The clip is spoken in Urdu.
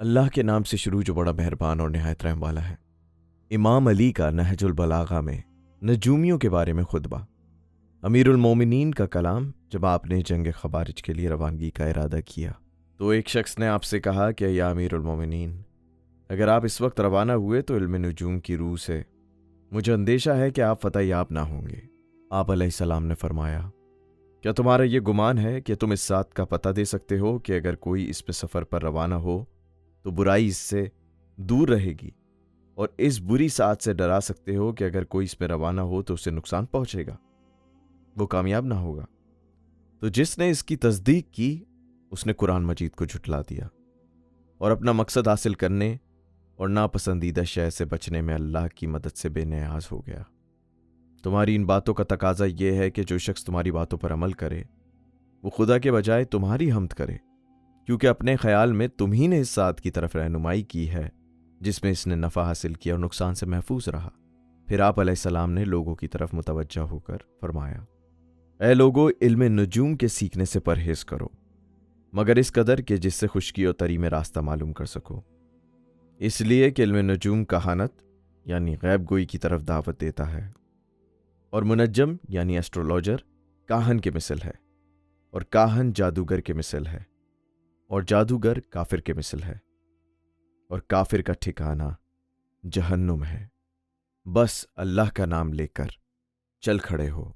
اللہ کے نام سے شروع جو بڑا مہربان اور نہایت رحم والا ہے۔ امام علی کا نہج البلاغہ میں نجومیوں کے بارے میں خطبہ۔ امیر المومنین کا کلام جب آپ نے جنگ خوارج کے لیے روانگی کا ارادہ کیا تو ایک شخص نے آپ سے کہا کہ یا امیر المومنین، اگر آپ اس وقت روانہ ہوئے تو علم نجوم کی روح سے مجھے اندیشہ ہے کہ آپ فتح یاب نہ ہوں گے۔ آپ علیہ السلام نے فرمایا، کیا تمہارا یہ گمان ہے کہ تم اس ذات کا پتہ دے سکتے ہو کہ اگر کوئی اس پہ سفر پر روانہ ہو تو برائی اس سے دور رہے گی، اور اس بری ساعت سے ڈرا سکتے ہو کہ اگر کوئی اس پہ روانہ ہو تو اسے نقصان پہنچے گا، وہ کامیاب نہ ہوگا؟ تو جس نے اس کی تصدیق کی اس نے قرآن مجید کو جھٹلا دیا اور اپنا مقصد حاصل کرنے اور ناپسندیدہ شے سے بچنے میں اللہ کی مدد سے بے نیاز ہو گیا۔ تمہاری ان باتوں کا تقاضا یہ ہے کہ جو شخص تمہاری باتوں پر عمل کرے وہ خدا کے بجائے تمہاری حمد کرے، کیونکہ اپنے خیال میں تمہی نے اس ذات کی طرف رہنمائی کی ہے جس میں اس نے نفع حاصل کیا اور نقصان سے محفوظ رہا۔ پھر آپ علیہ السلام نے لوگوں کی طرف متوجہ ہو کر فرمایا، اے لوگو، علم نجوم کے سیکھنے سے پرہیز کرو، مگر اس قدر کہ جس سے خشکی اور تری میں راستہ معلوم کر سکو، اس لیے کہ علم نجوم کہانت یعنی غیب گوئی کی طرف دعوت دیتا ہے، اور منجم یعنی ایسٹرولوجر کاہن کے مثل ہے، اور کاہن جادوگر کے مثل ہے، اور جادوگر کافر کے مثل ہے، اور کافر کا ٹھکانہ جہنم ہے۔ بس اللہ کا نام لے کر چل کھڑے ہو۔